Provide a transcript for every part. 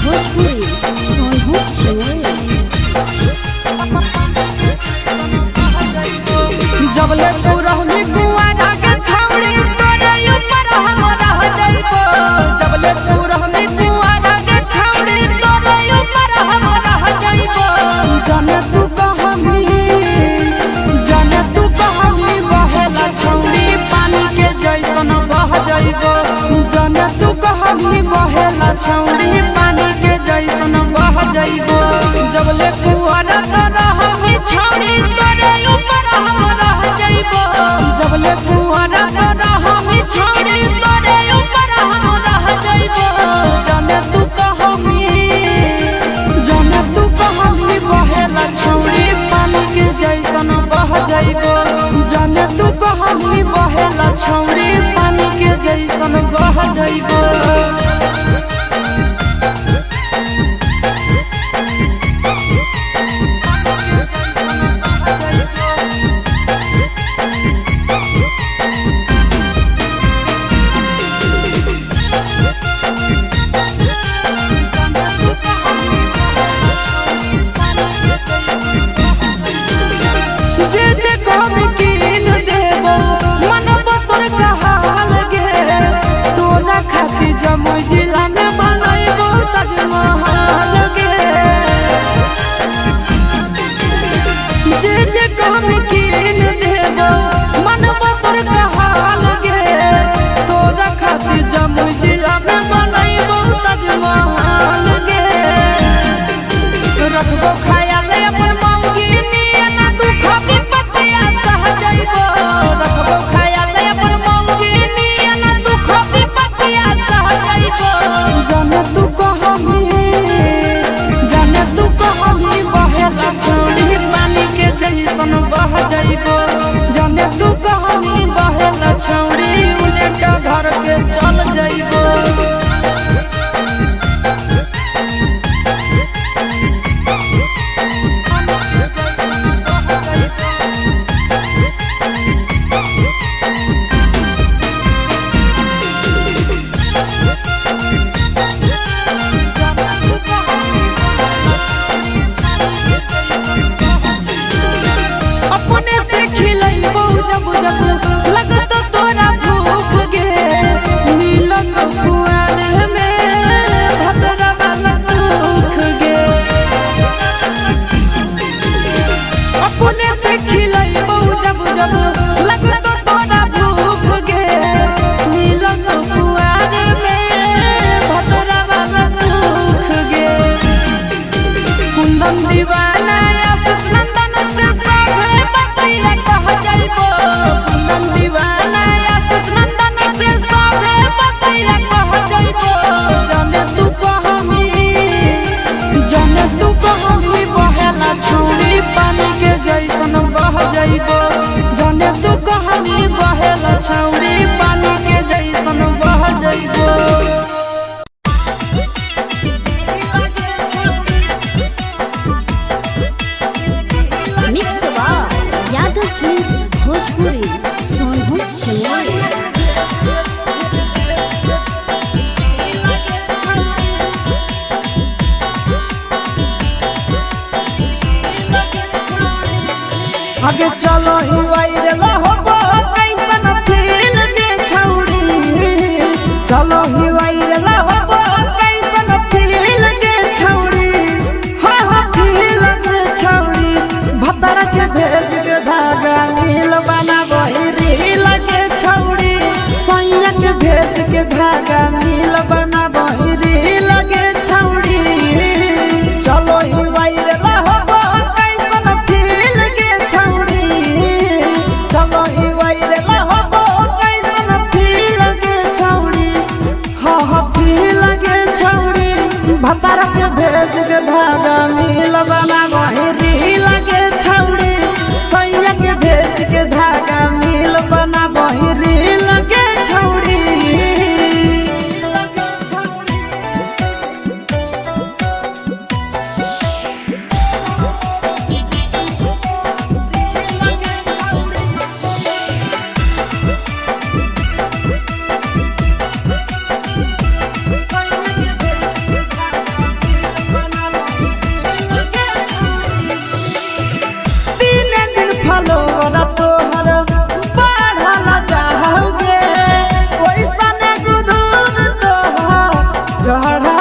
भोजपुरी सोनू चोर। जबले तू रहनी कुआरा के छौड़ी तोरे ऊपर हम रह जाइबो। जबले तू रहनी कुआरा के छौड़ी तोरे ऊपर हम रह जाइबो। जाने तू कहमी बहेला छौड़ी पानी के जैसन बह जाइबो। जाने तू कहमी बहेला छौड़ी पानी के जैसन बह जाइबो। जबले कुआरा तो रहमी छौड़ी तोरे ऊपर हम रह जाइबो। जबले कुआरा तो रहमी छौड़ी तोरे ऊपर हम रह जाइबो। जाने तू कहमी बहेला छौड़ी पानी के जैसन बह जाइबो। जाने तू कहमी बहेला छौड़ी पानी के जैसन बह जाइबो। जमुई जिला में बनैबो ताजमहल गे। जे कहमी कीन देबो मनबो तोर कहल गे। तोरा खातिर जमुई जिला में बनैबो ताजमहल गे। रखबो ख्याल अपन मौगी नियना दुख विपत्तिया सह जाइबो। रखबो ख्याल अपन मौगी नियना दुख विपत्तिया सह जाइबो। जाने तू कहमी बहेला छौड़ी पानी के जैसन बह जाइबो। जाने तू कहमी बहेला छौड़ी उनका घर के चल जाइबो। अपने से खिलैबो जब जब लगत तोरा भूख गे। मिलत कुआर में भद्रा वाला सुख गे। अपने से खिलैबो जब जब लगत तोरा भूख गे। मिलत कुआर में भद्रा वाला सुख गे। कुंदन दीवाना आशीष नंदन से सभे बतिया कह जाइबो। कुंदन दीवाना आशीष नंदन से सभे बतिया कह जाइबो। जाने तू कहमी बहेला छौड़ी पानी के जैसन बह जाइबो। जाने तू कहमी बहेला छौड़ी पानी के जैसन बह जाइबो। मिक्स बार यादव फिल्म्स भोजपुरी सोनू चोर। आगे चलो ही वायरल होबो कैसन फील दे छौड़ी। चलो ही वायरल होबो कैसन फील दे छौड़ी। हाँ फील दे छौड़ी। भतर के भेज के धागा नील बनाबो रील के छौड़ी। सैया के भेज के धागा नील बनाबो रील के छौड़ी। चलो ही वायरल होबो कैसन फील के छौड़ी। चलो ही वायरल होबो कैसन फील के छौड़ी। हाँ फील के छौड़ी। भतर के भेज के धागा नील बनाबो रील के छौड़ी। सैया के भेज के धागा नील बनाबो रील के छौड़ी।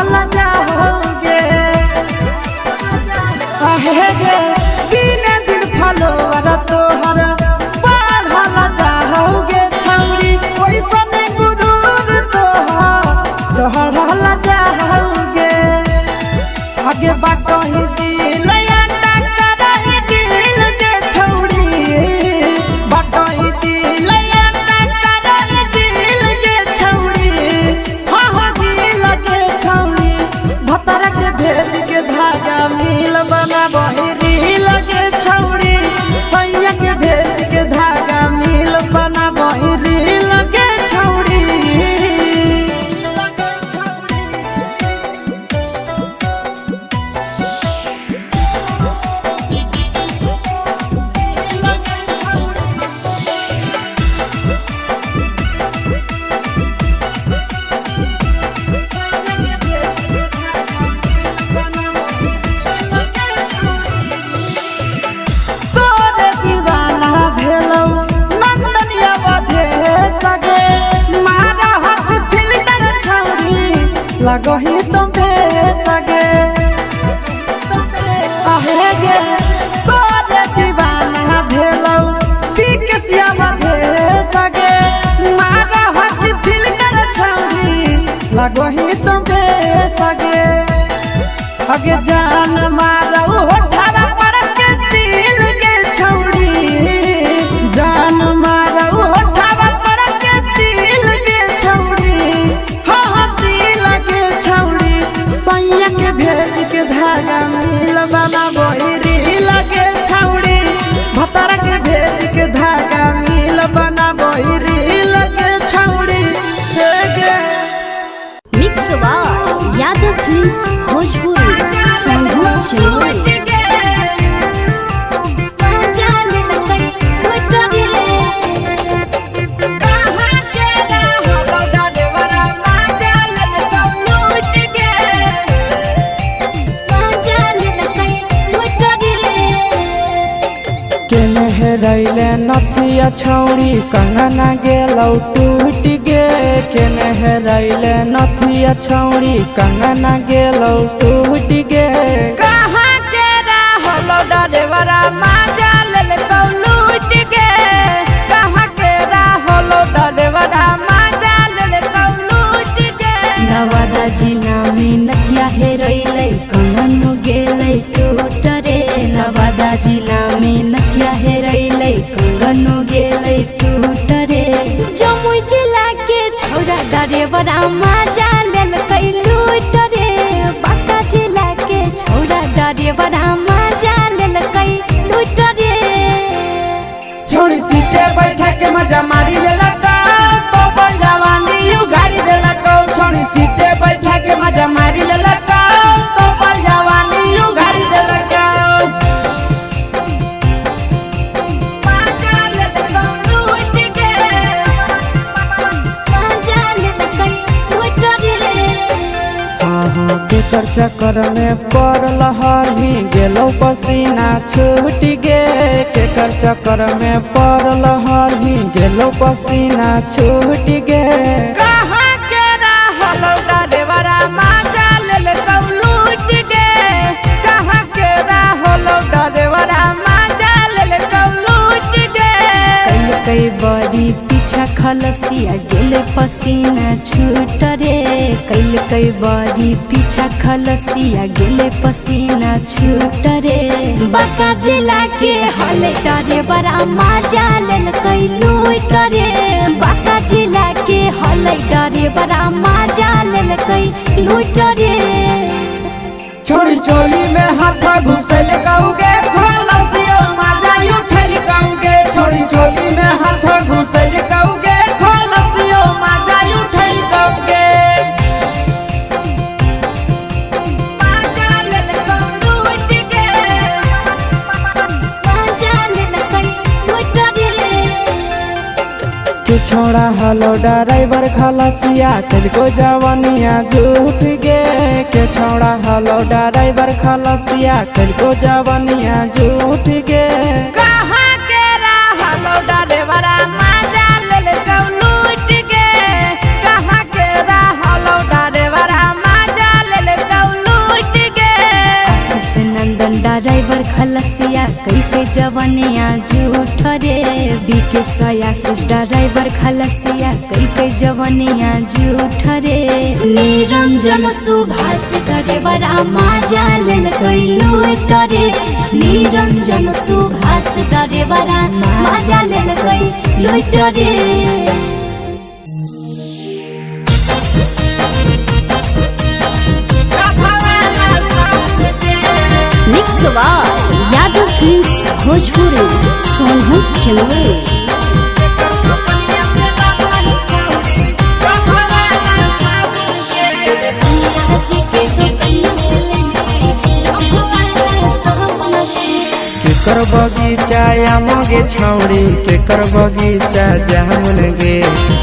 चढ़ल जाओगे आहे गे दिन दिन फलोवर तोहर बढ़ल जाओगे छौरी ओइसन गुरूर तोहर चढ़ल जाओगे आगे बाटही दिल अंडा करही दिल के छौरी बाटही दिल अंडा करही दिल के छौरी हाँ दिल के छौरी भतर के भेज के धागा मिल बना बहिरी लगे छौरी सैया के भेज के धागा मिल बना बहिरी लगे छौरी लगही तुम्हे सगे आहे गे तोरे दीवाना भेलौ बिकसिया बधे सगे मारा हस फिल्टर छौरी लगही तुम्हे सगे अगे जान मारौ होठरा पर के दिल के छौरी जान मारौ होठरा पर के दिल के छौरी हाँ दिल के छौरी सैया के भेज के धागा मिल बना बहिरी लगे छौरी भतर के भेज के धागा मिल बना बहिरी लगे छौरी हे गे मिक्स बार यादव फिल्म्स भोजपुरी सोनू चौहान हेरैले नथिया छौरी कंगना गेलौ टूट गे केने हेरैले नथिया छौरी कंगना गेलौ टूट गे कहाँ के रहलौ डरेवरा माजा लेलकौ लूट गे कहाँ के रहलौ डरेवरा माजा लेलकौ लूट गे नवादा जिला में नथिया हेरैले कंगन गेलै टूट रे नवादा जिला में नथिया हेरैले कंगन गेलै टूट रे जमुई जिला के छौरा डरेवरा माजा लेलकै लूट रे बांका जिला के छौरा डरेवरा माजा लेलकै लूट रे छोड़ी सीटे बैठा के मजा मारी लेलकौ तो बन जवानी यू गाड़ी देलकौ छोड़ी सीटे बैठा के मजा मारी लेलकौ तो बन जवानी यू गाड़ी देलकौ माजा लेलकौ लूट के माजा लेलकै लूट रे केकर चक्कर में पड़ल हरही गेलौ पसीना छूट गे केकर चक्कर में पड़ल हरही गेलौ पसीना छूट गे कहाँ के रहलौ डरेवरा माजा लेलकौ लूट गे कहाँ के रहलौ डरेवरा माजा लेलकौ लूट गे कई बड़ी पीछा खलसिया गेले पसीना छूट रे कई बड़ी पीछा खलसिया गेले पसीना छूट रे बांका जिला के हले डरे बड़ा माजा लेलकै लूट रे बांका जिला के हले डरे बड़ा माजा लेलकै लूट रे छोड़ी चोली में हाथ घुसल कौगे खलसियो माजा उठल कौगे छोड़ी चोली में हाथ घुसल कौगे खलसियो माजा उठल कौगे माजा लेलकौ लूट गे माजा लेलकै लूट रे के छोड़ा हलो ड्राइवर खलसिया तेलको जवानिया झूठ गे के छोड़ा हलो ड्राइवर खलसिया तेलको जवानिया झूठ गे कहाँ के रहलो ड्राइवरा माजा लेलकौ लूट गे कहाँ के रहलो ड्राइवरा माजा खलसिया कई के जवनिया झूठ रे बीके सयास ड्राइवर खलसिया कई के जवनिया झूठ रे निरंजन सुभाष ड्राइवर माजा लेल कई लूट रे निरंजन सुभाष ड्राइवर माजा लेल कई लूट रे मिक्स यादव फिल्म्स भोजपुरी सोनू चिलवे केकर बगीचा आमगे छौड़ी केकर बगीचा जामुन गे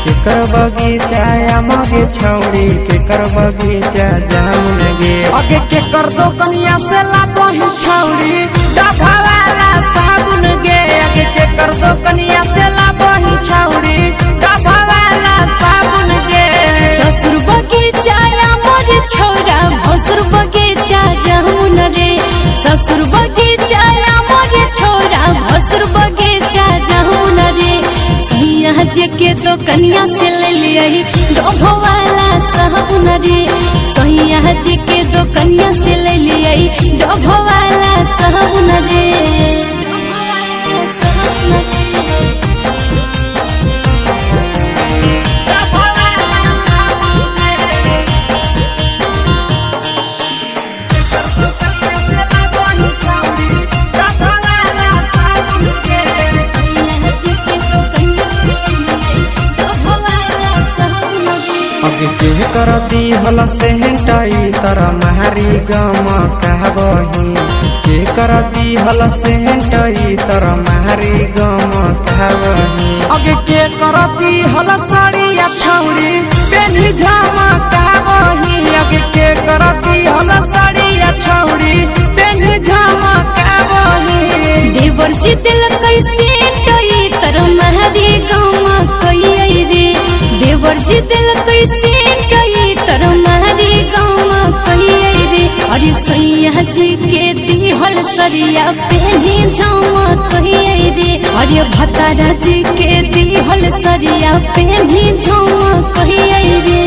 केकर बगीचा आमगे छौड़ी केकर बगीचा जामुन गे अगे केकर दोकनिया से लाबही छौड़ी डभा वाला साबुन गे अगे केकर दोकनिया से लाबही छौड़ी डभा वाला साबुन गे ससुर बगीचा मोर छौरा भसुर बगीचा जामुन रे ससुर बगीचा मोर छौरा भसुर बगीचा जामुन रे सैया जे के दोकनिया से ले लियही डोभो वाला साबुन रे सैया जे के दोकनिया से ले लियही डोभो वाला साबुन रे कर दी हल से हटाई तर मारी गम कहबही के कर दी हल से हटाई तर मारी गम कहबही अगे के कर दी हल साड़िया छौड़ी बेनी झमा कहबही अगे के कर दी हल साड़िया छौड़ी बेनी झमा कहबही देवर जी दिल कैसे टई तर मारी गम कई रे देवर जी दिल कैसे टई तर मारी गम कई रे अरे सैया जी के दिहल सरिया पेनी झमा कई रे अरे भतारा जी के दिहल सरिया पेनी झमा कई रे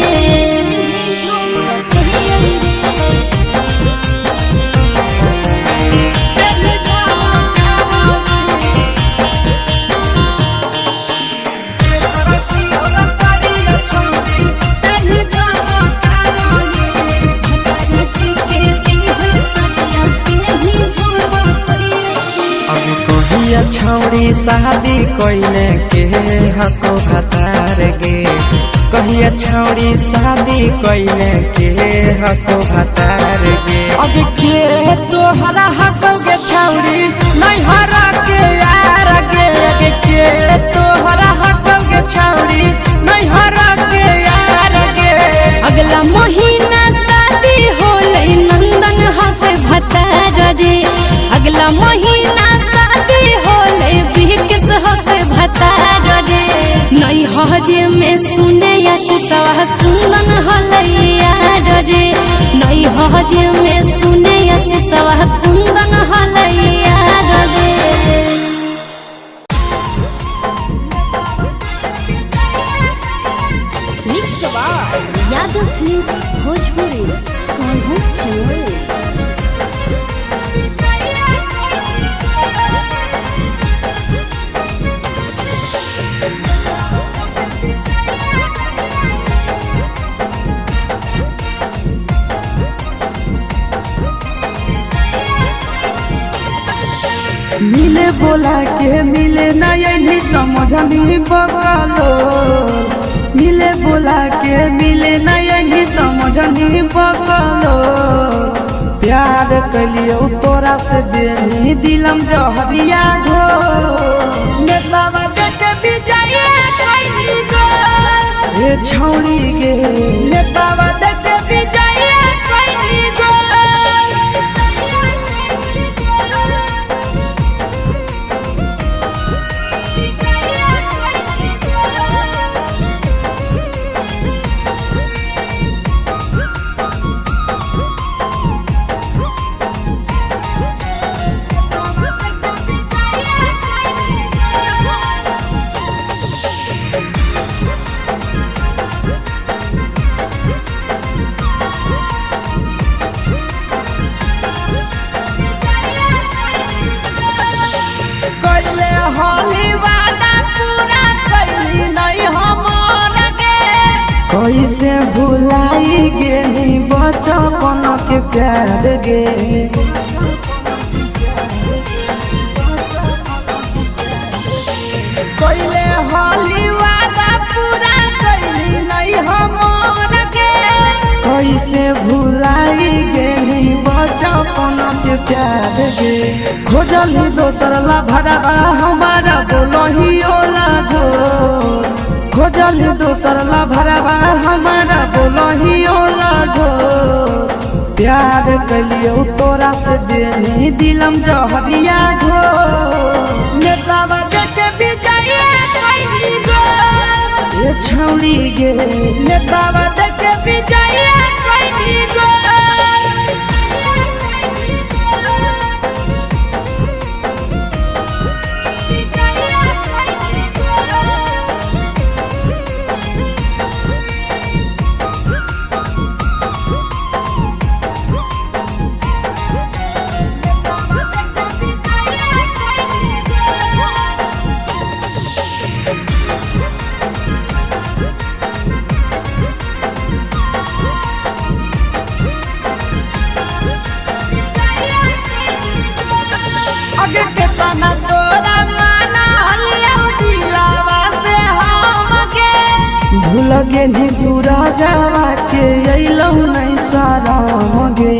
छौड़ी शादी कोइले के हको भतार गे कहिया छौड़ी शादी कोइले के हको भतार गे अब के तोहरा हको गे छौड़ी नहीं हरा के यार गे अगे के तोहरा हको गे छौड़ी नहीं हरा के यार गे अगला महीना शादी होले नंदन हके भतार रे अगला महीना शादी होले बिहकिस हके भतार रे नई हजे में सुने या सवा कुंदन होले यार रे नई हजे में सुने या सवा कुंदन होले यार रे मिक्स यादव फिल्म्स भोजपुरी सोनू चिलवे मिले बोला के मिले नहीं समझनी बकलो मिले बोला के मिले नहीं समझनी बकलो प्यार कलियो तोरा से देनी दिलम जहरिया ढो नेतावा देख विजय खैनी गो ए छौड़ी गे नेतावा देख विजय खैनी गो बचपन के प्यार गे। कोइले हाली वादा पूरा कैली नहीं हमर गे। कैसे भुलाई गेली बचपन के प्यार गे। खोजली दोसर ला भरवा हमारा बोलही ओला झोर। खोजली दोसर ला भरवा हमारा बोलही ओला झोर। प्यार कलियो तोरा से देनी दिलम जहरिया घोर। नेतावा देखे विजय कैली गो ये छौड़ी गे। नेतावा देखे विजय कैली गो। आगे केतना तोरा माना हलिया दिलावा से हम गे। भूल गेली सूरजवा के अइलौ नहीं साराम गे।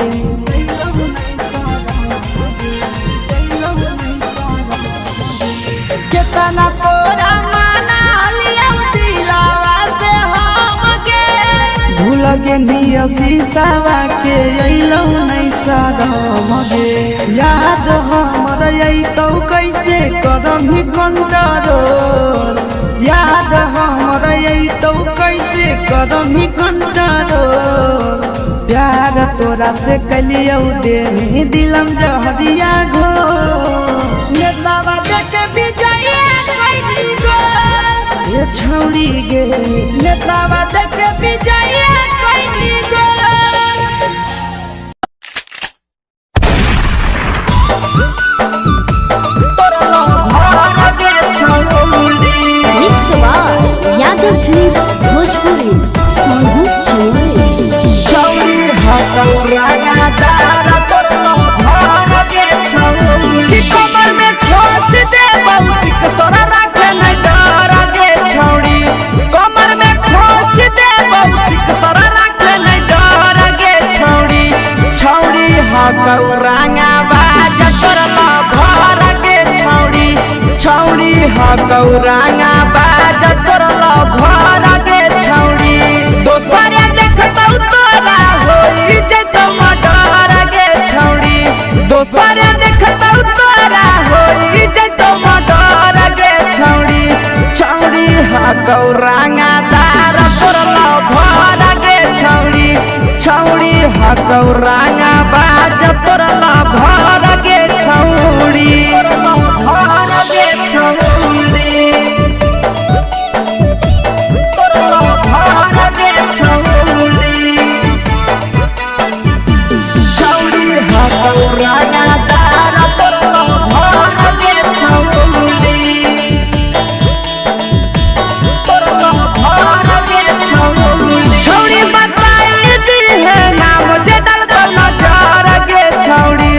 केतना तोरा माना हलिया दिलावा से हम गे। भूल गेली शीशावा के अइलौ नहीं साराम गे। याद हमर अइतौ कैसे करमही कंट्रोल। याद हमर अइतौ कैसे करमही कंट्रोल। प्यार तोरा से कलियौ देनी दिलम जहरिया घोर। नेतावा देखे विजय कैली गो ये छौड़ी गे। नेतावा देखे विजय कैली गो। यादव फिल्म्स भोजपुरी सोनू चौरी। कमर में ठोस दे बहुतिक तोरा रखे नहीं डर गे छौड़ी। कमर में ठोस दे बहुतिक तोरा रखे नहीं डर गे छौड़ी। छौड़ी हकौरांगा बाज तोरला भर गे छौड़ी। छौड़ी हकौरांगा बाज तोरला भर गे छौड़ी। दोसर देखतौ तोरा होई जइतौ मडर गे छौड़ी। दोसर देखतौ तोरा होई जइतौ मडर गे छौड़ी। छौड़ी हकौरांगा दार तोरला भर गे छौड़ी। छौड़ी हकौरांगा बाज तोरला भर गे छौड़ी। भर गे छौड़ी। तोरला भर गे छौड़ी। छौड़ी हकौरांगा दार तोरला भर गे छौड़ी। तोरला भर गे छौड़ी। छौड़ी बताई दी है नाम जे डलतो नजर गे छौड़ी।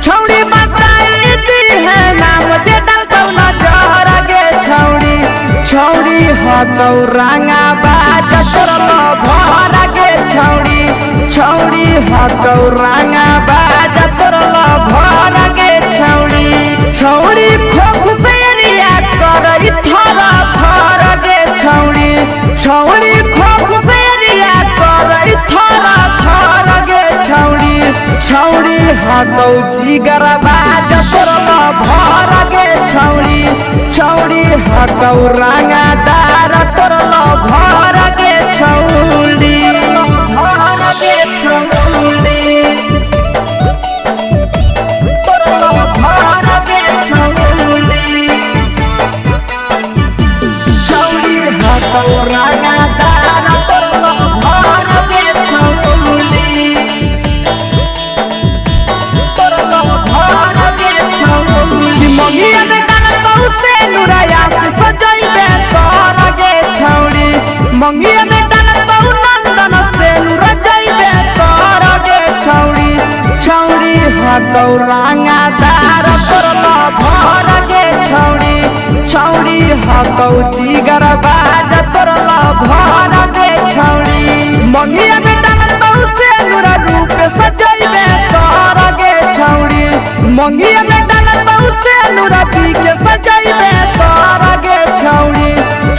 छौड़ी बताई दी है नाम जे डलतो नजर गे छौड़ी। छौड़ी हकौरांगा बाज तोरला भर गे छौड़ी। छौड़ी हकौरांगा बाज तोरला भर गे छौड़ी। छौड़ी खोख से एरिया करई थरा थर गे छौड़ी। छौड़ी खोख से एरिया करई थरा थर गे छौड़ी। छौड़ी हकौ जिगर बाज तोरला भर गे छौड़ी। छौड़ी हकौरांगा दार तोरला भर गे छौड़ी। भर गे छौड़ी। तोरला भर गे छौड़ी। छौड़ी हकौरांगा दार तोरला भर गे छौड़ी। तोरला भर गे छौड़ी। मंगिया में डालतौ से नुराया से सजइबे कर गे छौड़ी। मंगिया में डालतौ नंदन से नुरा जइबे कर हकौरांगा दार तोरला भर गे छौड़ी छौड़ी हकौ जिगर बाज तोरला भर गे छौड़ी मंगिया में डालतौ से नुरा रूप सजैबे तोर गे छौड़ी मंगिया में डालतौ से नुरा पी के सजैबे तोर गे छौड़ी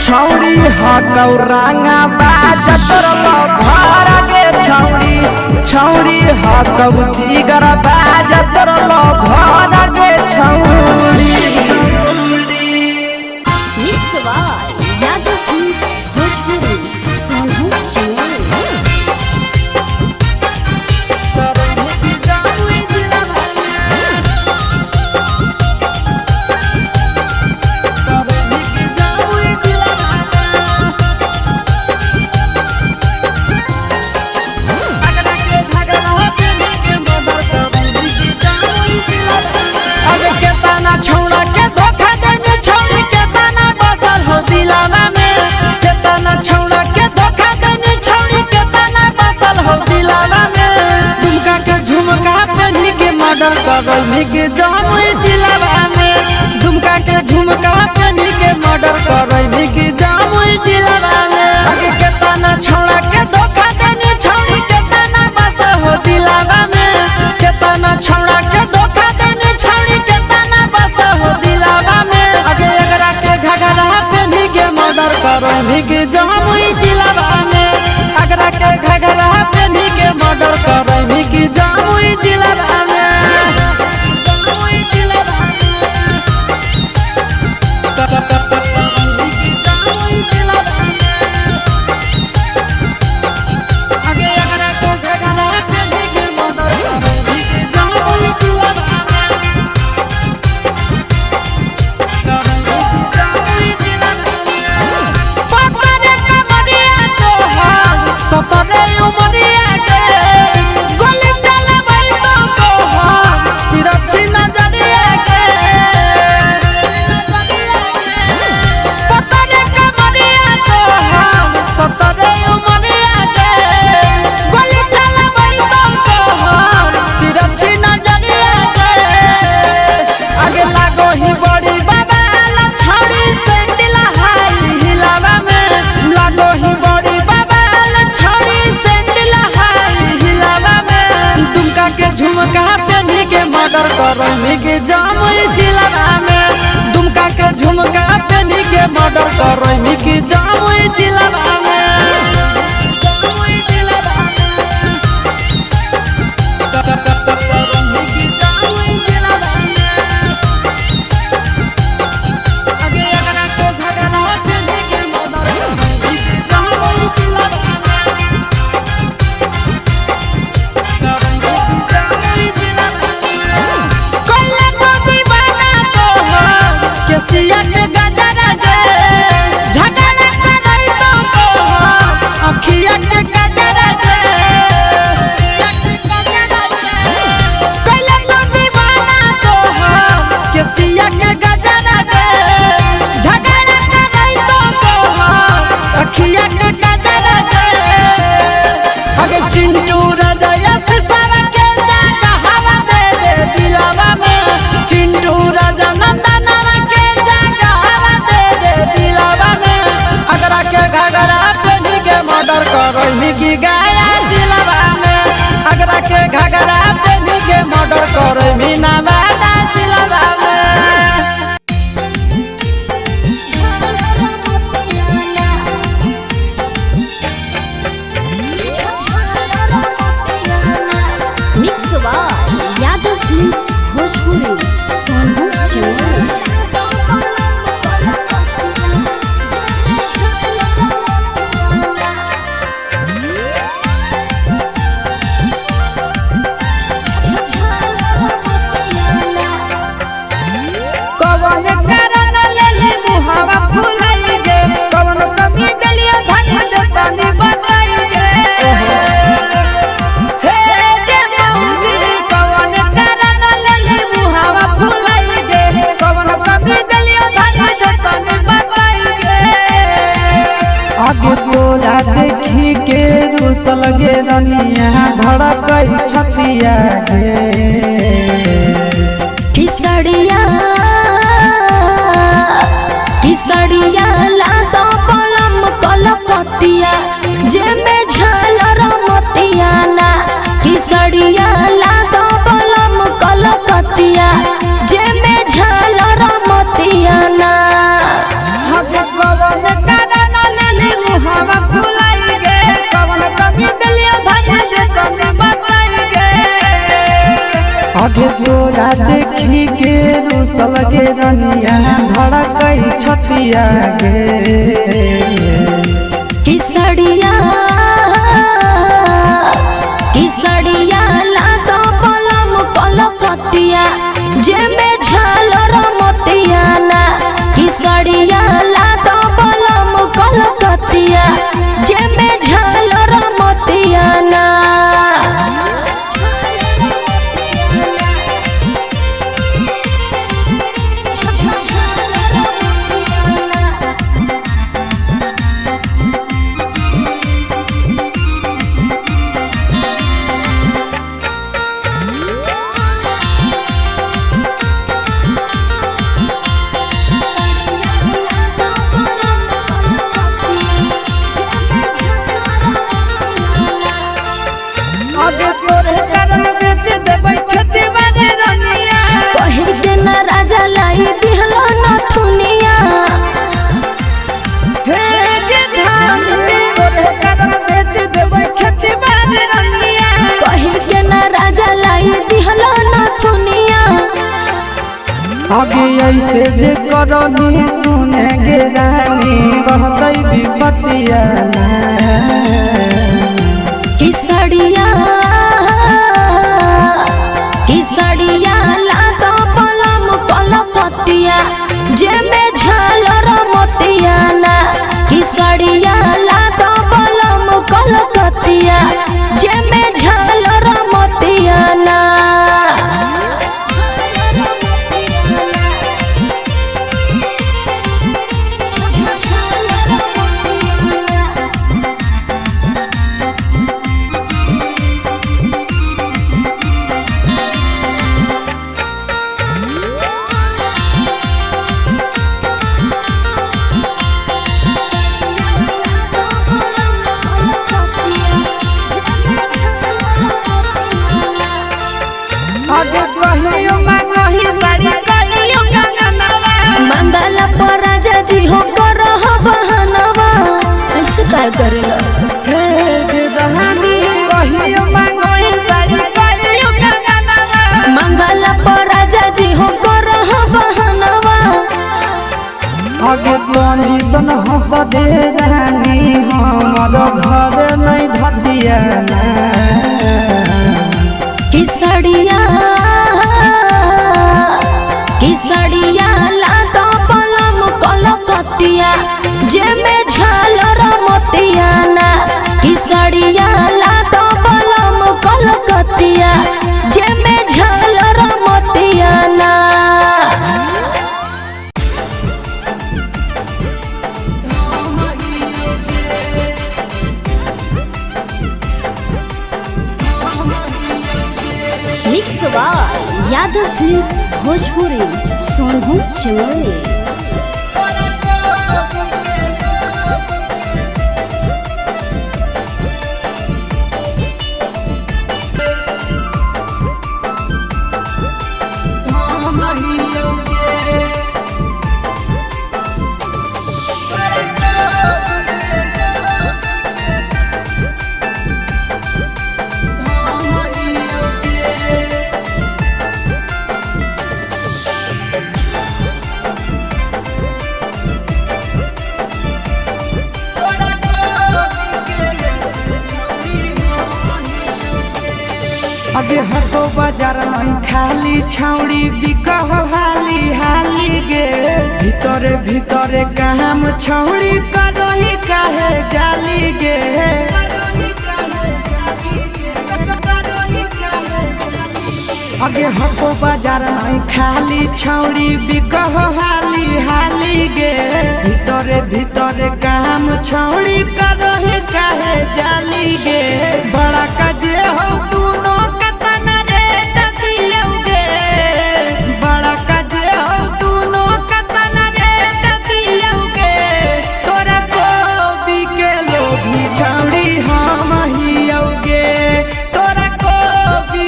छौड़ी हकौरांगा बाज तोरला भर गे छौड़ी छौड़ी हकौ जिगर बाज तोरला भर गे छौड़ी छौड़ा के धोखा देने छौड़ी के तना बसल हो दिलावा में केतना छौड़ा के धोखा देने छौड़ी के तना बसल हो दिलावा में दुमका के झुमका पहनी के मर्डर करई के जामुई जिलावा में दुमका के झुमका पहनी के मर्डर करई के जामुई जिलावा में आगे केतना छौड़ा के धोखा देने छौड़ी के तना बसल हो दिलावा में केतना छौड़ा के धोखा देने छौड़ी के हो दिलावा में आगे अगरा के घगरा पहनी के मर्डर करई के जामुई जिलावा में अगरा के घगरा पहनी के मर्डर करई के जामुई जिलावा में जामुई जिलावा जामुई जिलावा आगे अगरा के घगरा पहनी के मर्डर करई के जामुई जिलावा सतरे उमरिया के गोली चलबै तो तिरछी नजरिया के पतरे कमरिया तो सतरे उमरिया के गोली चलबै तो तिरछी नजरिया के आगे लागो ही बड़ी बाबा छौड़ी सैंडल हाई हिलावा में लागो ही बड़ी के झुमका पहनी के मर्डर करई के जामुई जिलावा में दुमका के झुमका पहनी के मर्डर करई के जामुई जिलावा में जामुई जिलावा के जामुई जिलावा आगे अगरा को घगरा पहनी के मर्डर करई के जामुई जिलावा केसिया के गजरा दे झगड़ा करई तो अखिया के गजरा दे कइले तो दीवाना तो केसिया के गजरा दे झगड़ा करई तो अखिया के गजरा दे आगे चिंटू राजा से सारा के जागा हवा दे दे दिलावा में चिंटू राजा नंदना मर्डर करई की गाया जिलावा में अगरा के घगरा पहनी के मर्डर करई नवादा जिलावा में मिक्स यादव फिल्म्स भोजपुरी सोनभद्र देखी के रुसल गे रनिया धड़कई छतिया गे सड़िया लादो बलम कलकतिया जे में झालर मोतिया ना हगे कवन कारण लेली मुहावा फुलाई गे कवन कमी दिलियो धजे जे कमी बताई गे आगे तोरा देखी के रुसल गे रनिया धड़कई छतिया गे किसड़िया लादो बलम कलकतिया जे में झालर मोतिया ना किसड़िया लादो बलम कलकतिया जे में झालर मोतिया ना आगे तोरे कारण बेच देबै खेती बाड़ी रनिया पहिर के न राजा लाई दिहलो नथुनिया हे गे धान तोरे कारण बेच देबै खेती बाड़ी रनिया पहिर के न राजा लाई दिहलो नथुनिया आगे ऐसे जे करनी सुने गे रानी बहतै विपतिया किसड़िया लादो बलम कलकतिया जे में झालर मोतिया ना किसड़िया लादो बलम कलकतिया जे में झालर मोतिया ना आगे कहियो मांगही साड़ी कहियो गंगनवा मंगला पर राजा जी हो करह बहनवा ऐसे काय करेला हे गे दहानी कहियो मांगही साड़ी कहियो गंगनवा मंगला पर राजा जी हो करह बहनवा आगे कंडीशन हंस दे रानी हमर घर नहीं धदिया किसड़िया लादो बलम कलकतिया जे में झालर मोतिया ना किसड़िया लादो बलम कलकतिया जे में झालर मोतिया ना मिक्स यादव फिल्म्स भोजपुरी सोनू चमोली आगे हटो बाजार नहीं खाली छाउड़ी बिकह हाली हाली गे भीतरे भीतरे काम छौड़ी करही काहे गाली गे आगे हटो बाजार नहीं खाली छौड़ी बिकह हाली हाली गे भीतरे भीतरे काम छौड़ी करही काहे गाली गे बड़ा का जे हो दूनो छौड़ी हम ही औगे तोरा को भी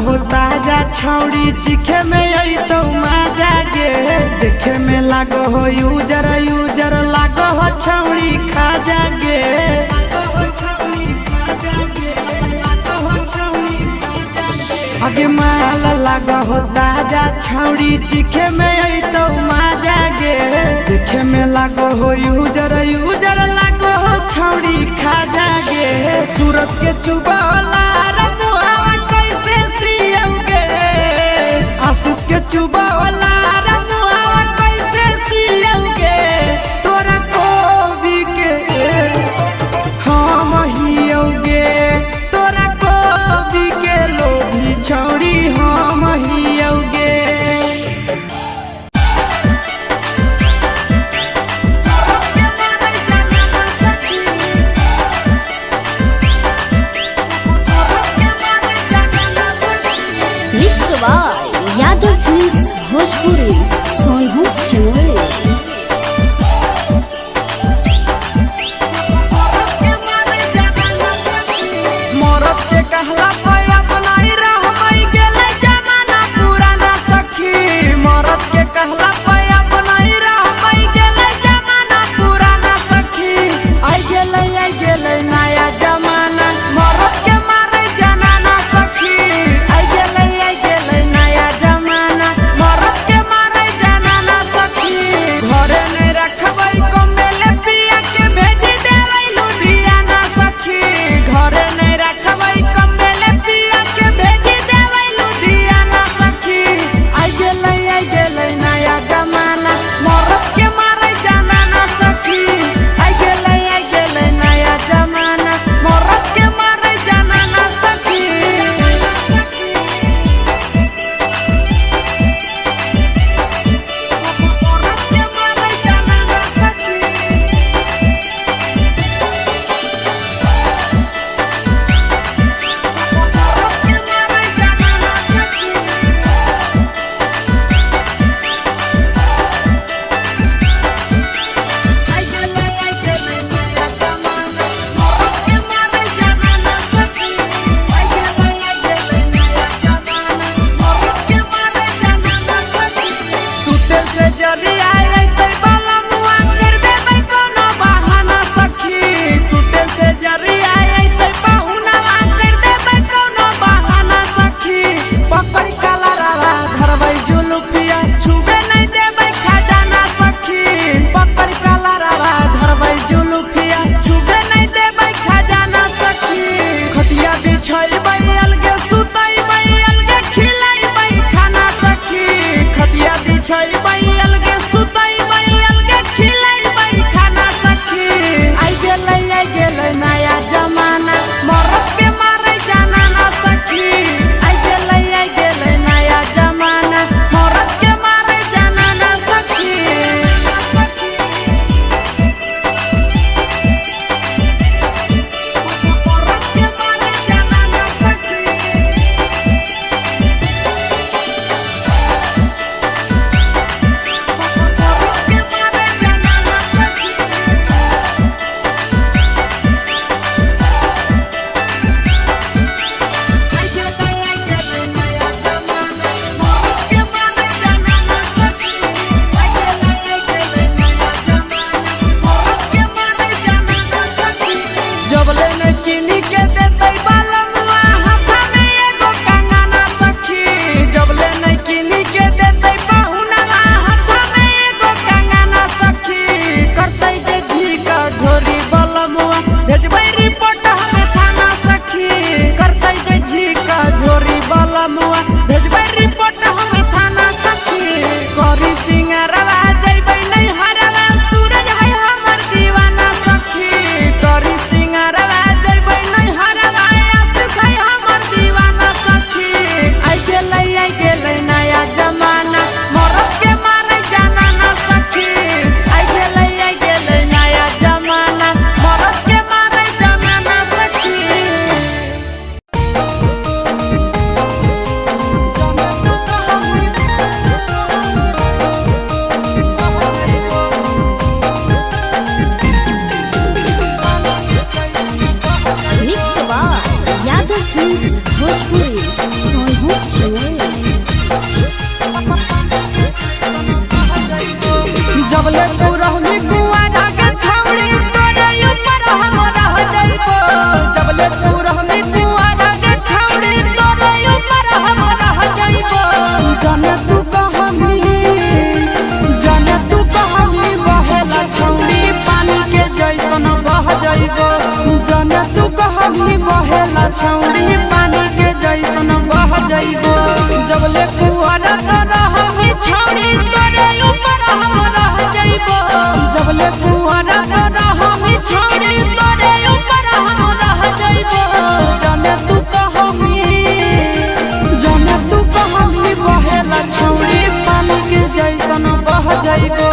हो ताजा छौड़ी चिखे में आई तो मजा गे देखे में लागो हो यूजर यूजर लागो हो छौड़ी खा जागे आगे माल लागो हो ताजा छौड़ी चिखे में आई तो मजा गे देखे में लागो हो यूजर यूजर लागो हो छौड़ी खा जागे सूरत के चुबाला रमुआ कैसे सियोगे आशीष के चुबाला रमुआ कैसे सियोगे तोरा कोबी के हम हियोगे तोरा कोबी के लोभी छौड़ी हम हियोगे यादव फिल्म्स भोजपुरी। बहेला छौड़ी पानी के जैसन बह जइबो जब ले कुआरा तोरा हमी छौड़ी तोरे ऊपर हम रह जइबो जब ले कुआरा तोरा हमी छौड़ी तोरे ऊपर हम रह जइबो जाने तू कहमी बहेला छौड़ी पानी के जैसन बह जइबो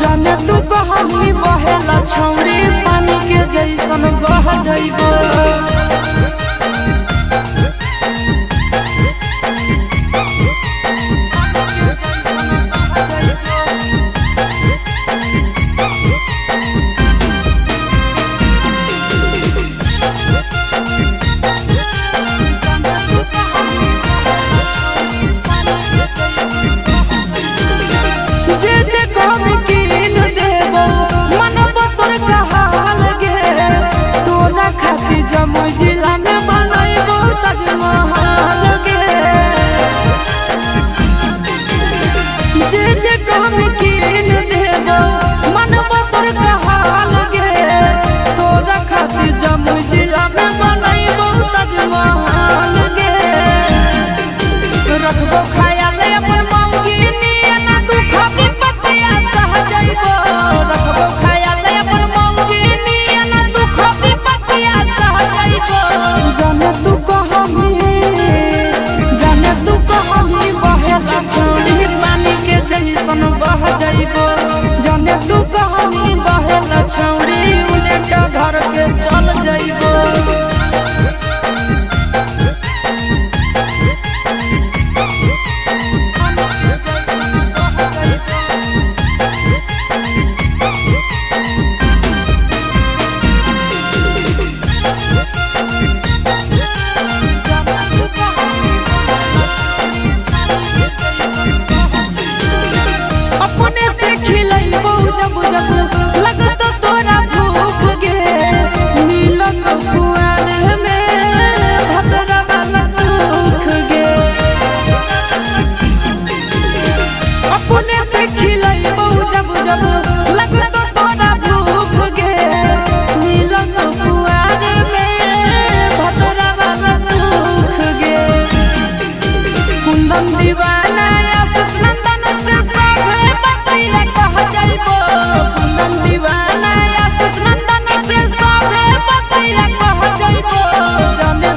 जाने तू कहमी बहेला छौड़ी पानी के जैसन बह जइबो जमुई जिला में बनैबो ताजमहल गे जे कहमी कीन देबो मनबो तोर कहाल गे तोरा खातिर जमुई जिला में बनैबो ताजमहल गे रखबो ख्याल अपन मौगी नियना दुख विपत्तिया सह जइबो रखबो ख्याल अपन मौगी नियना दुख विपत्तिया सह जइबो जाने तू कहमी बहेला छौड़ी पानी के जैसन बह जइबो जाने तू कहमी बहेला छौड़ी उलेटा घर के चल जइबो अपने से खिलैबो जब जब लगतो तोरा भूख गे मिलत कुआर में भतरा वाला सुख गे अपने से खिलैबो जब जब लगतो तोरा भूख गे मिलत कुआर में भतरा वाला सुख गे कुंदन दीवाना आशीष नंदन से सबे बतिया कह जइबो कुंदन दीवाना आशीष नंदन से सबे बतिया कह जइबो जाने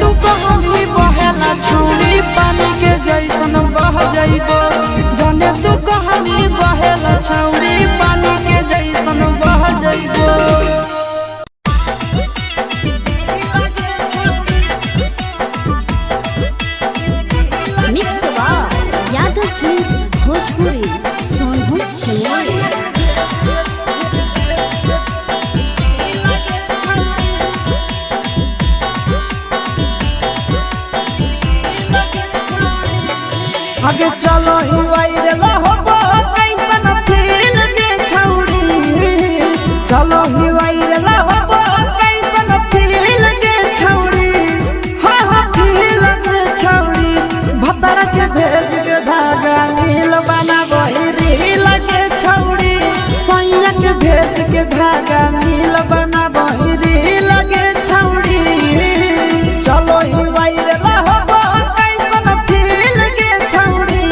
तू कहमी बहेला छौड़ी पानी के जैसन बह जइबो जाने तू कहमी बहेला छौड़ी पानी के जैसन बह जइबो यादव फिल्म्स भोजपुरी सोनभद्र चेन्नई आगे चलो ही वायरल होबो कैसन फील दे छौड़ी चलो ही वायरल होबो कैसन फील दे छौड़ी हाँ फील दे छौड़ी भतर के भेज के धागा नील बना बहिरी लगे छौड़ी सैया के भेज के धागा नील बना बहिरी लगे छौड़ी चलो ही वायरल होबो कैसन फील दे छौड़ी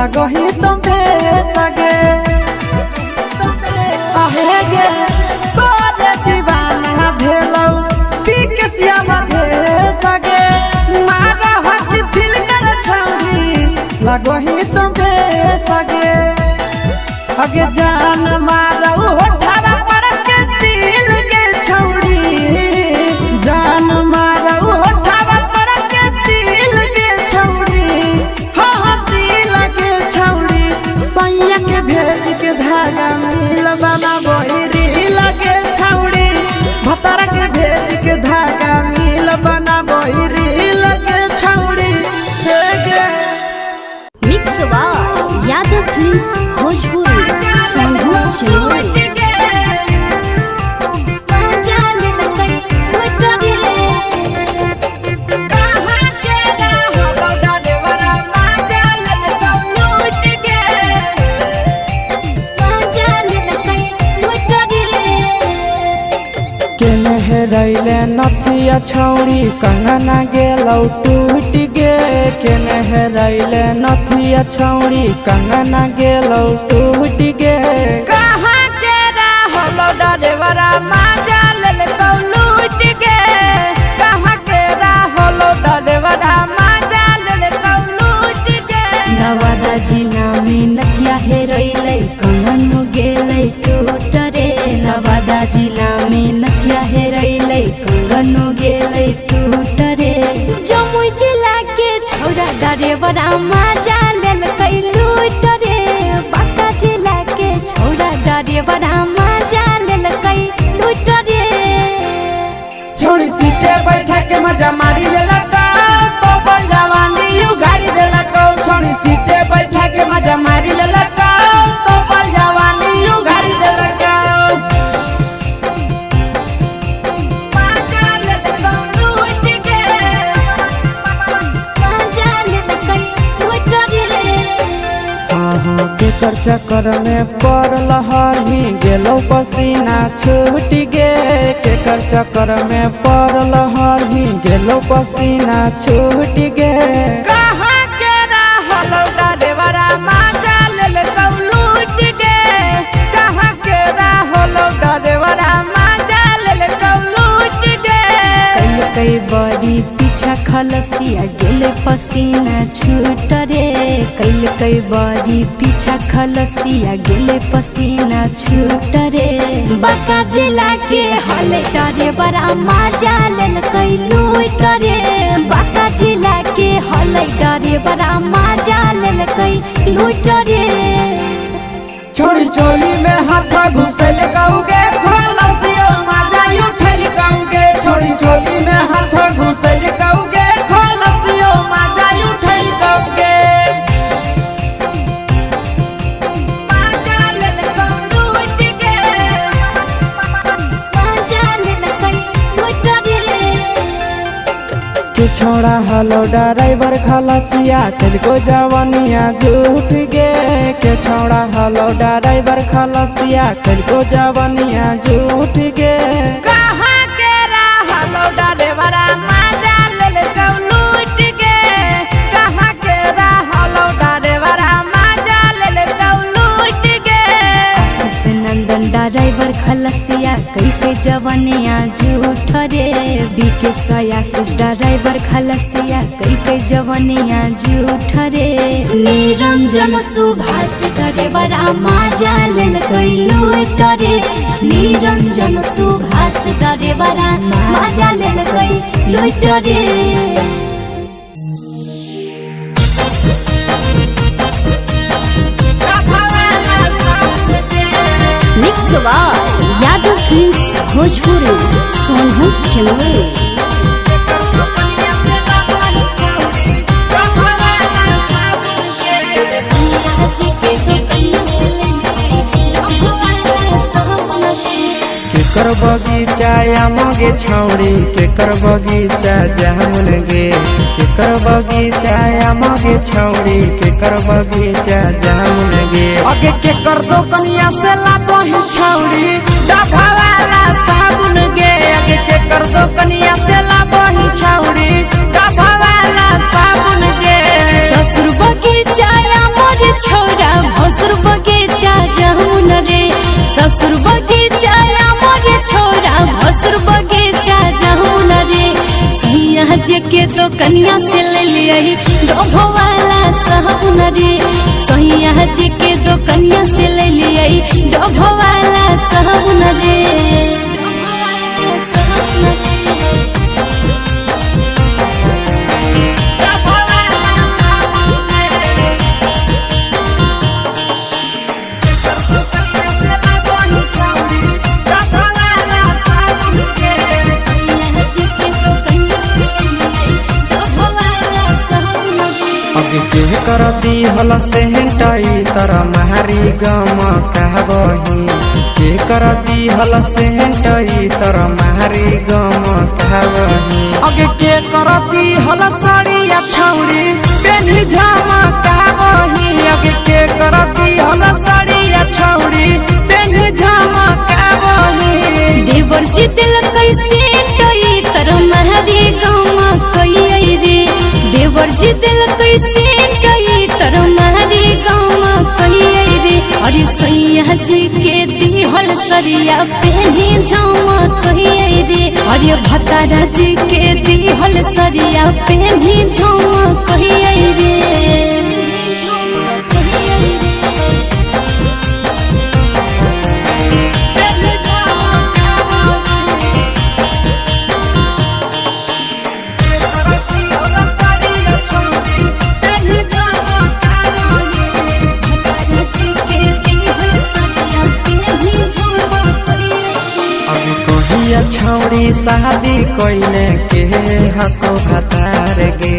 लगो ही तुम सगे आहे गे तोरे दीवाना भेलौ बिकसिया मधे सगे मारा हसी फिल्टर छौरी लगो ही तुम सगे अगे जान मारौ होठवा पर के दिल के छौरी जान मारौ होठवा पर के दिल के छौरी हाँ दिल के छौरी सैया के भेज के धागा मिल बना बोरी लगे छौरी भतारा के भेज के धागा मिल बना बोरी लगे छौरी हे गे mix by Yadav films Bhojpuri संगीत चैनल रैले नथिया छौरी कंगना गेलौ टूट गे केने रैले नथिया छौरी कंगना गेलौ टूट गे कहाँ के रहलो डरेवरा माजा लेलकौ लूट गे कहाँ के रहलो डरेवरा माजा लेलकौ लूट गे नवादा जिला में नथिया हेरैलै कंगन गेलै टूट रे नवादा जिला में नथिया हेरैलै कंगन गेलै टूट रे जमुई जिला के छौरा डरेवरा माजा लेलकै लूट रे बांका जिला के छौरा डरेवरा माजा लेलकै लूट रे छोड़ी सीटे बैठा के मजा मारी लेलकौ तो बन जवानी यू गाड़ी देलकौ छोड़ी सीटे बैठा के मजा मारी लेलकौ तो बन जवानी यू गाड़ी देलकौ केकर चक्कर में पड़ल हरही गेलो पसीना छूट गे केकर चक्कर में पड़ल हरही गेलो पसीना छूट गे कहाँ के रहलो डरेवरा माजा लेलकौ लूट गे कहाँ के रहलो डरेवरा माजा लेलकौ लूट गे कई बड़ी पीछा खलसिया गेले पसीना छूट रे कई बड़ी पीछा खलसिया गेले पसीना छूट रे बांका जिला के हले डरे बड़ा माजा लेलकै लूट रे बांका जिला के हले डरे बड़ा माजा लेलकै लूट रे छोड़ी चोली में हाथ घुसल कौगे खलसियो माजा उठल कौगे छोड़ी चोली में हाथ घुसल कौगे खलसियो माजा उठल कौगे माजा लेलकौ लूट गे माजा लेलकै लूट रे के छोड़ा हलो ड्राइवर खलसिया तेलको जवानिया झूठ गे के छोड़ा हलो ड्राइवर खलसिया तेलको जवानिया झूठ गे कहाँ के रहलो ड्राइवरा माजा लेलकौ लूट गे कहाँ के रहलो ड्राइवरा माजा लेलकौ लूट गे आशीष नंदन ड्राइवर खलसिया कई जवनिया झूठ रे बीके आशीष ड्राइवर खलसिया कई जवनिया झूठ रे निरंजन सुभाष ड्राइवरा माजा लेलकै लूट रे निरंजन सुभाष ड्राइवरा माजा लेलकै लूट रे mix by Yadav films Bhojpuri संगीत चैनल केकर बगीचा आमगे छौड़ी केकर बगीचा जामुन गे केकर बगीचा आमगे छौड़ी केकर बगीचा जामुन गे अगे केकर दोकनिया से लाबो ही छौड़ी डभा वाला साबुन गे अगे केकर दोकनिया से लाबो ही छौड़ी डभा वाला साबुन गे ससुर बगीचा मोर ससुर बगीचा मोरे छोरा भसुर बगीचा जहून रे सैया जी के तो कन्या से ले लिया डोभ वाला सहून रे सैया जी के तो कन्या से ले लिया डोभ वाला सहून रे के कर दी हल सेंटाई तरा मारी गम कहबही के कर दी हल सेंटाई तरा मारी गम कहबही अगे के कर दी हल साड़िया छौड़ी बेनी झमा कहबही अगे के कर दी हल साड़िया छौड़ी बेनी झमा कहबही देवर जी दिल कैसे टई तरा मारी गम कई रे देवर जी दिल कैसे गई तर मारी गाँव कही रे अरे सैया जी के दिहल सरिया पहनी जामा कही रे अरे भतारा जी के दिहल सरिया पहनी जामा कही रे छौड़ी शादी कइले के हको भतार गे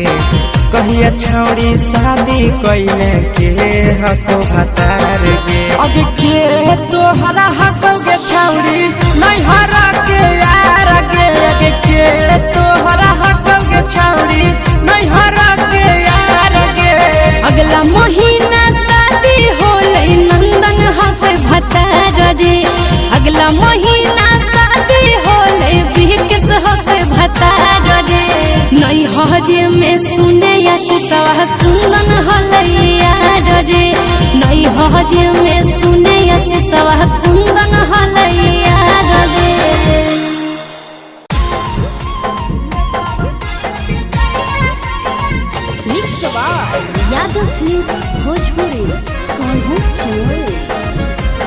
कहिया छौड़ी शादी कइले के हको भतार गे अगे के तोहरा हको गे छौड़ी नहीं हरा के यार गे अगे के तोहरा हको गे छौड़ी नहीं हरा के यार गे अगला महीना शादी होले नंदन हको भतार रे अगला महीना शादी होले बिहकस हके भतार रे नहीं हरे में सुने सवा कुंदन हलैया रे नहीं हरे में सुने सवा कुंदन हलैया रे यादव फिल्म्स भोजपुरी सोनू चोर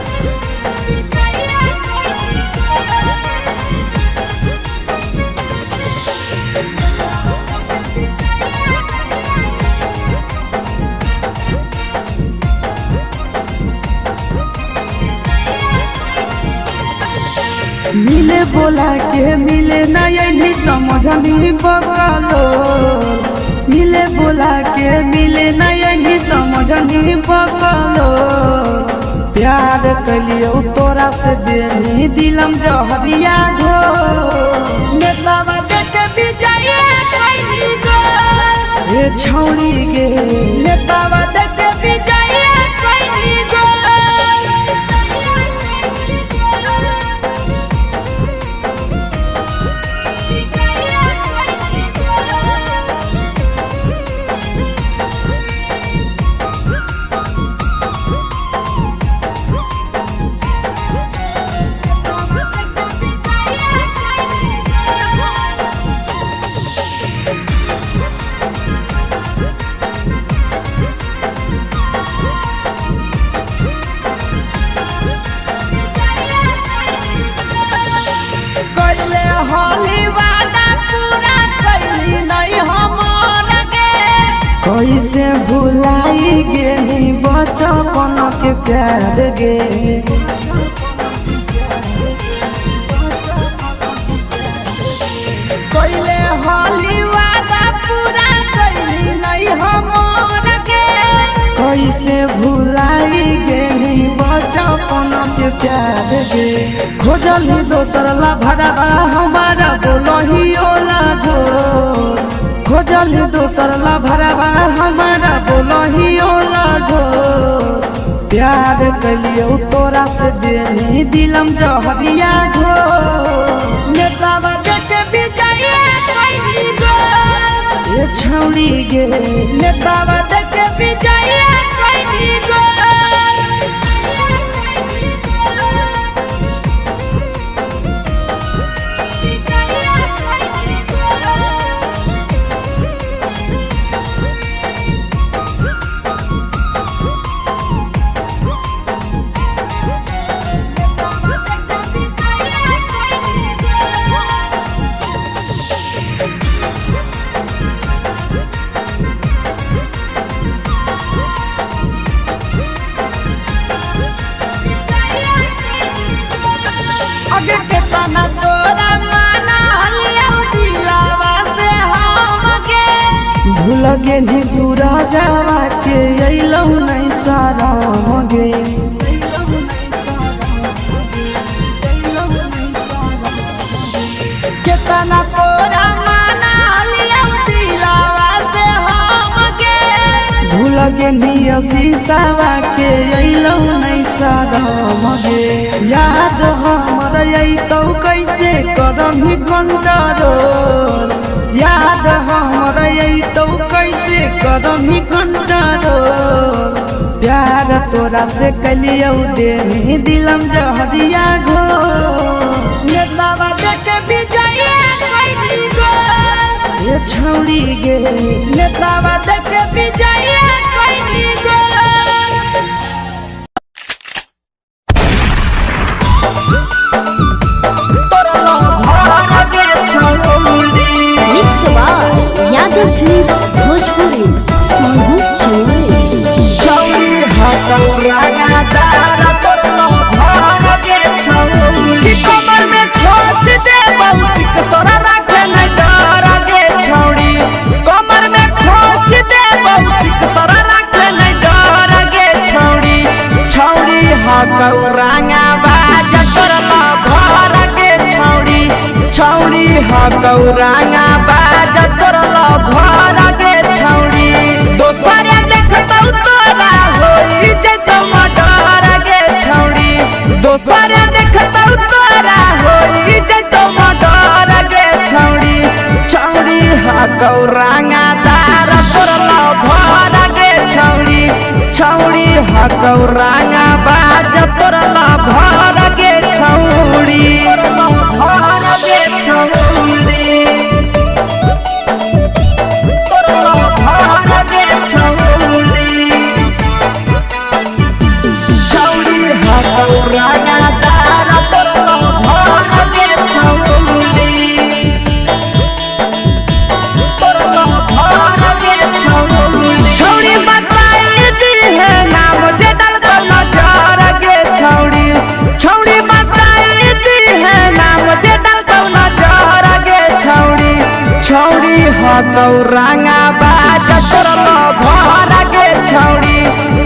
मिले बोला के मिले नहीं समझनी बकलो मिले बोला के मिले नहीं समझनी बकलो प्यार कलियो तोरा से देनी दिलम जहरिया घो नेतावा देखे विजय कइनी गो ए छौड़ी गे नेतावा देखे विजय कइनी गो कैसे भुलाई गेली बचपन के प्यार गे कैले होली वादा पूरा कैली नहीं हमर के कैसे भुलाई गेली बचपन के प्यार गे खोजली दोसर ला भरवा हमारा बोलही ओला झोर खोजली दोसर ला भरवा हमारा बोलही ओला झोर प्यार कलियो तोरा से देनी दिलम जहरिया झोर नेतावा देखे विजय कइनी गो ए छौड़ी गे नेतावा देखे विजय कइनी गो भूल गेली सूरजवा के अइलौ नहीं साराम गे केतना तोरा माना लिया दिलावा से हम गे भूल गेली शीशावा के अइलौ नहीं साराम गे याद हमर अइतौ कैसे करमी कंट्रोल याद हमर अइतौ कैसे करमी कंट्रोल प्यार तोरा से कलियौ देनी दिलम जहरिया घो नेतावा देख विजय कैली गो ये छौड़ी गे नेतावा देख विजय कैली गो यादव फिल्म्स भोजपुरी सोनू चौरे छौड़ी हकौराया तारा तोरो घर के छौड़ी कमर में खोस दे बहुतिक तोरा राखे न डर के छौड़ी कमर में खोस दे बहुतिक तोरा राखे न डर के छौड़ी छौड़ी हकौराया बाज तोरो घर के छौड़ी छौड़ी हकौराया बाज तोरो घर के छौड़ी दोसर देखतौ तोरा होई जतो मडर के छौड़ी दोसर देखतौ तोरा होई जतो मडर के छौड़ी छौड़ी हकौराया तार तोरो घर के छौड़ी छौड़ी हकौराया बाज तोरो घर के छौड़ी घर के छौड़ी हकौराया बाज तोरो घर के छौड़ी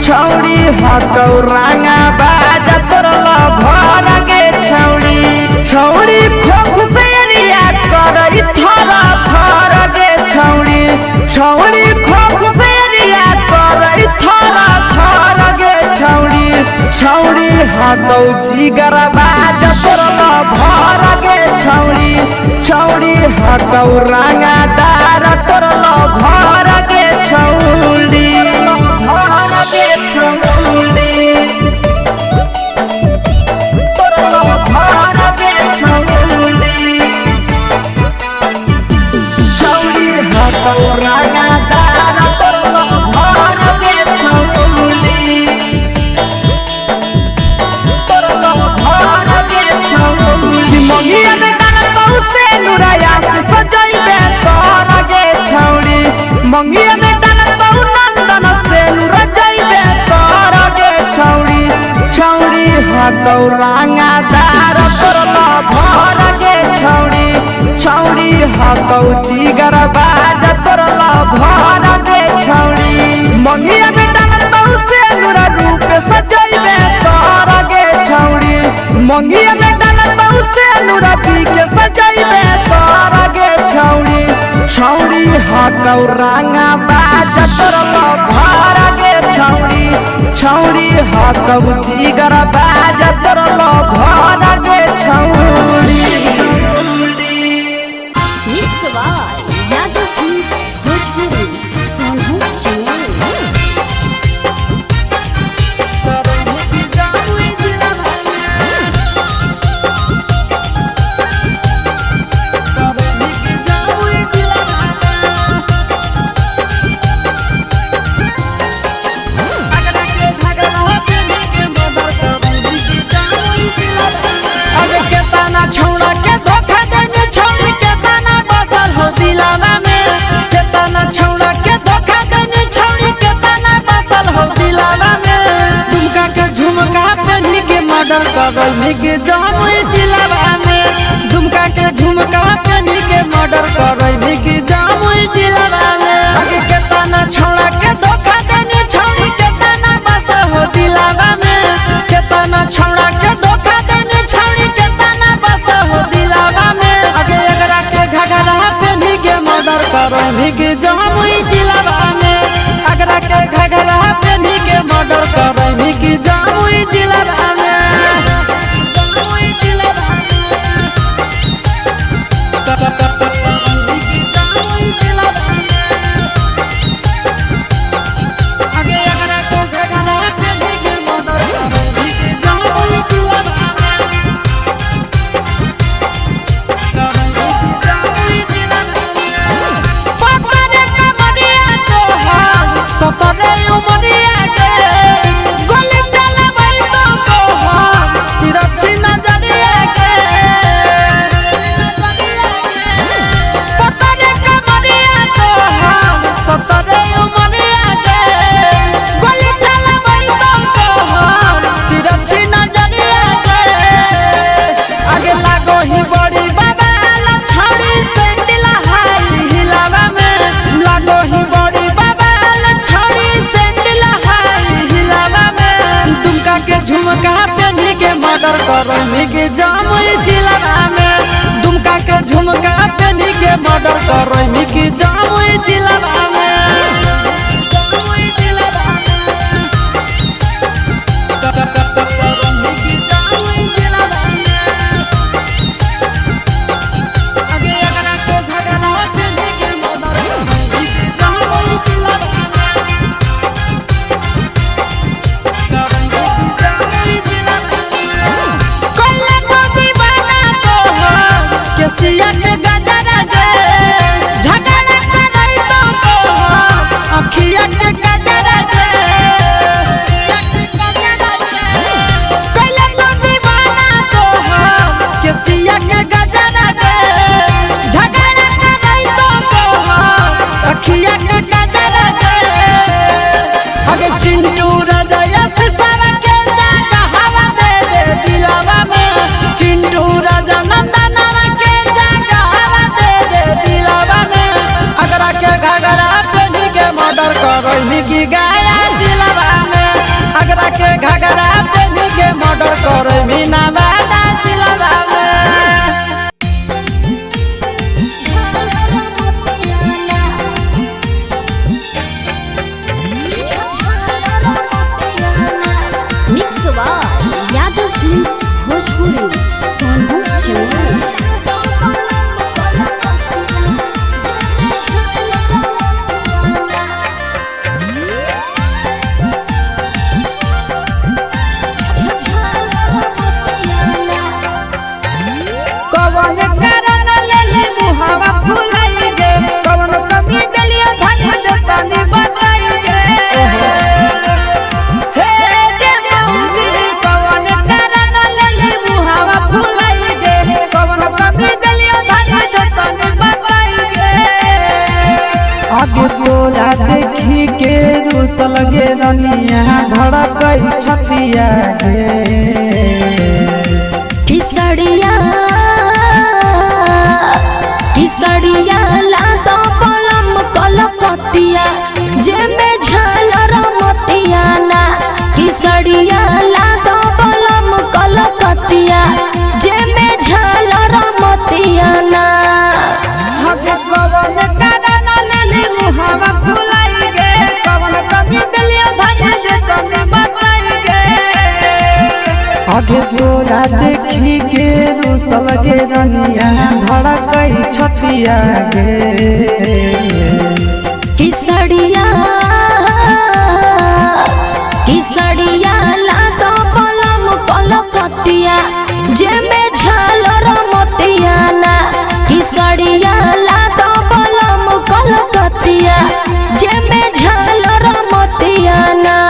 छौड़ी हकौराया बाज तोरो घर के छौड़ी छौड़ी खोख से रिया करई थरा थर के छौड़ी छौड़ी खोख से रिया करई थरा थर के छौड़ी छौड़ी हकौ जिगर बाज तोरो घर के छौड़ी छौड़ी हकौराया तार तोरो घर के छौड़ी घर के छौड़ी तोरो घर के छौड़ी छौड़ी हकौराया तार तोरो घर के छौड़ी तोरो घर के छौड़ी मंगिया में से नुराया से सजैबे तोर गे छौड़ी मंगिया में डालतौ नंदन से नुर जैबे तोर गे छौड़ी छौड़ी हकौराया तार तोरो घर के छौड़ी छौड़ी हकौ जिगर बाज तोरो घर के छौड़ी मंगिया में डालतौ से नुर रूप सजैबे तोर गे छौड़ी मंगिया में डालतौ से नुर पी के सजैबे तोर गे छौड़ी छौड़ी हकौराया बाज तोरो घर के छौड़ी छौड़ी हकौ जिगर बाज तोरो घर के छौड़ी यादव फिल्म्स भोजपुरी सोनू चौरे मर्डर करई के जमुई जिला में दुमका के झुमका पहनी के मर्डर करई के जमुई जिला में की जमुई जिला में अगरा के घगरा पेनी के मर्डर करमी की जमुई जिला में करमी के जमुई जिला में दुमका के झुमका पेनी के मर्डर करमी की जमुई जिला में की गाया जिला में अगरा के घगरा पेनी के मर्डर करमी नवादा जिला में मिक्स यादव फिल्म्स भोजपुरी सोनू चमन देखी के रूसल गे रनिया धड़कई छतिया गे किसड़िया लातो पलम कलकतिया जेमे झालर मोतिया ना किसड़िया लातो पलम कलकतिया जेमे झालर मोतिया ना आगे तोरा देखी के रूसल गे रनिया धड़कई छतिया गे किसड़िया लातो पलम कलकतिया जेमे झालर मोतिया ना किसड़िया लातो पलम कलकतिया जेमे झालर मोतिया ना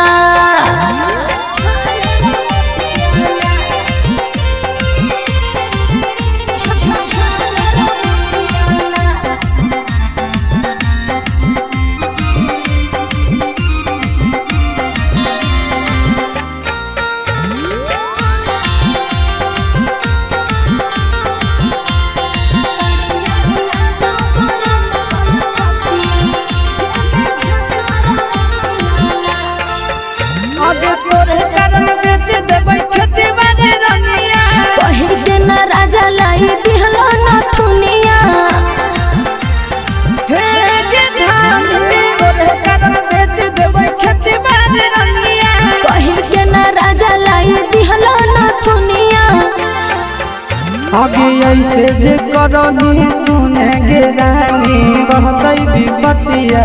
आगे ऐसे जे करनी सुने गे रानी बहतई विपतिया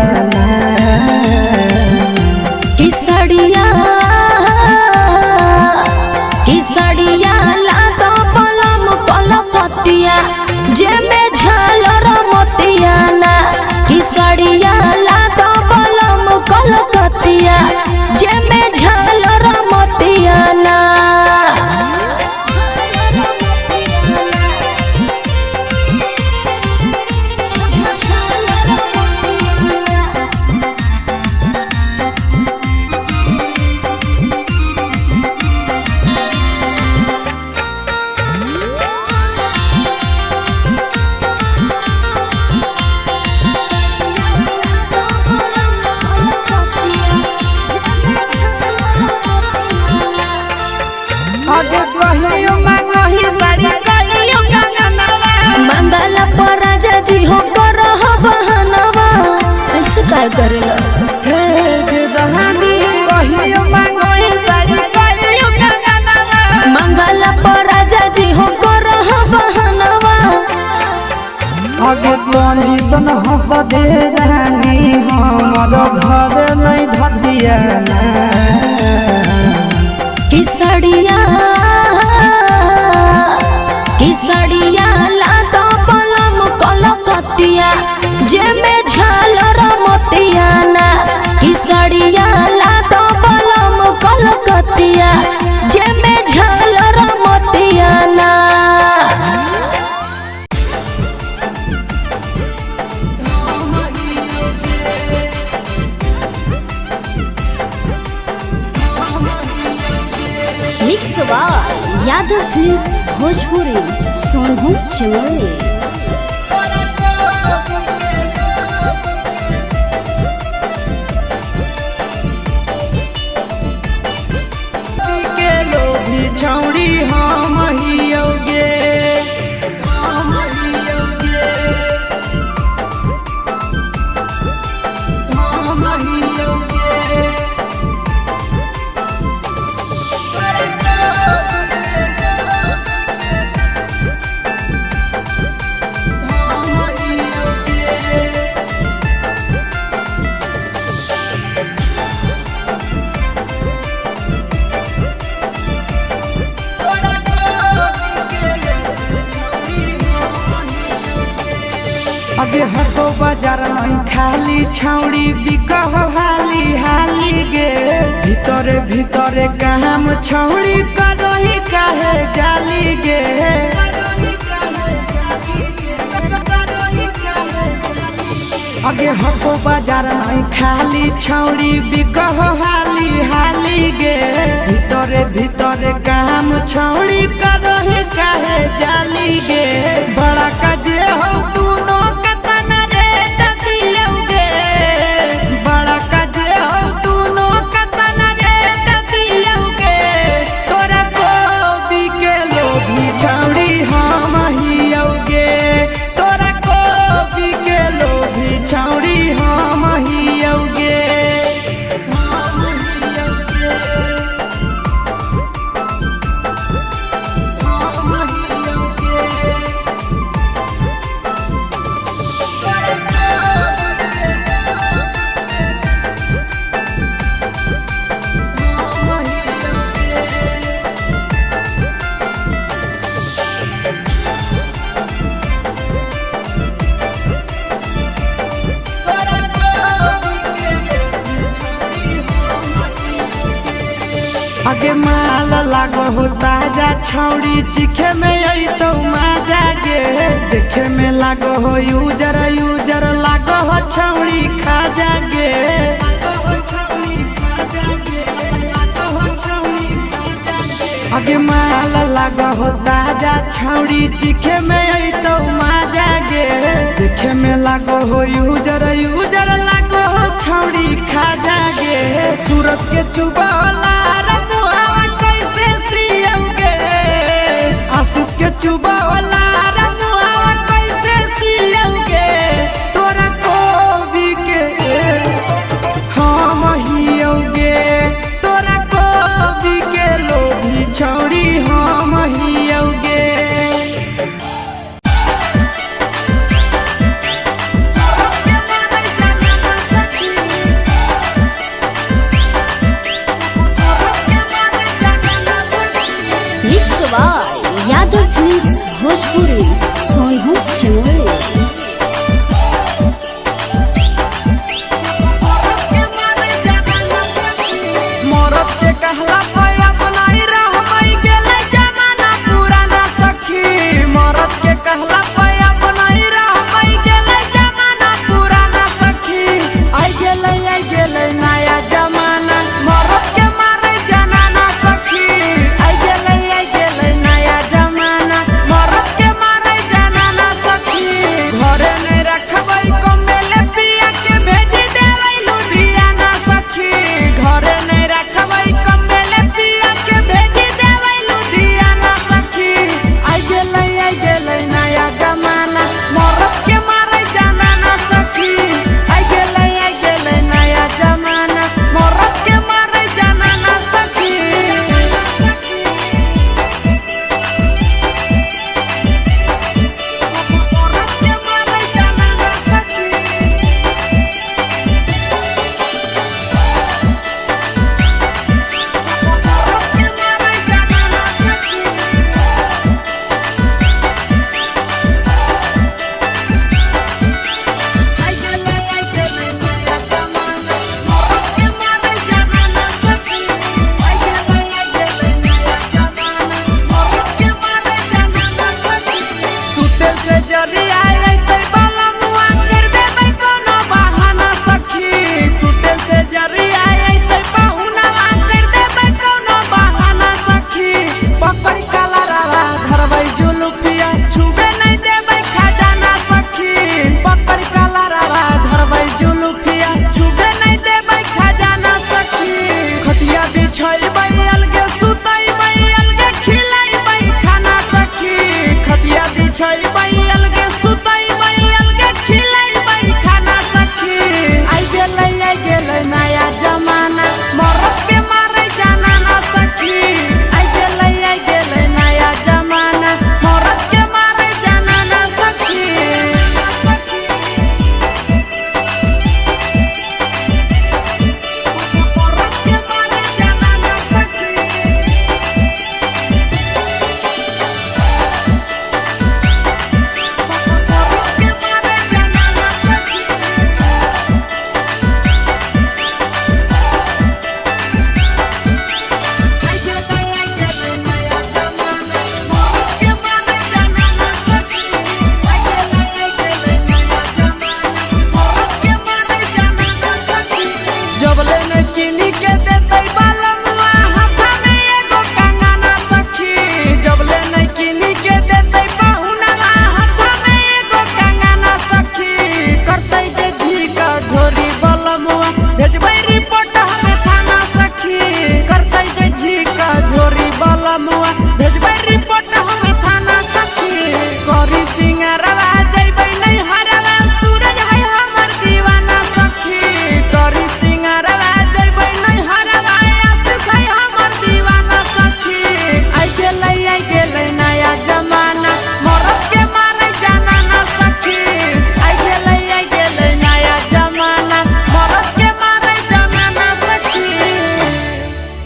किसड़िया लादा पलम पलपतिया जे में झालर मोतिया ना किसड़िया लादा पलम कलकतिया जे में झालर मोतिया ना मंगला पर राजा जी हो कर बहनवा ऐसे काय करेला मंगला पर राजा जी हो कर बहनवा आगे कंडीशन हंस दे रानी हमर घर नहीं धतिया किसड़िया लादा पलम कलकतिया जे में झालर मोतिया ना किसड़िया लादा पलम कलकतिया जे में झालर मोतिया ना मिक्स यादव फिल्म्स भोजपुरी सोनू चमोली छौड़ी हम हियोगे आगे हटो बाजार नहीं खाली छौड़ी बिकह हाली हाली गे भीतरे भीतरे काम छौड़ी करही काहे जाली गे आगे हटो बाजार नहीं खाली छौड़ी बिकह हाली हाली गे भीतरे भीतरे काम छौड़ी करही काहे जाली गे बड़ा काजे हो दूनो आगे माल लागो हो ताजा छौड़ी चिखे में आई तो मजा गे देखे में लागो हो यूजर यूजर लागो हो छौड़ी खा जागे आगे माल लागो हो ताजा छौड़ी चिखे में आई तो मजा गे देखे में लागो हो यूजर यूजर लागो हो छौड़ी खा जागे सूरत के चुबाला आशीष के चुबा वाला रमुआ कैसे सिलौगे तोरा कोबी के हम हियोगे तोरा कोबी के लोभी छौड़ी हम हियोगे भोजपुरी।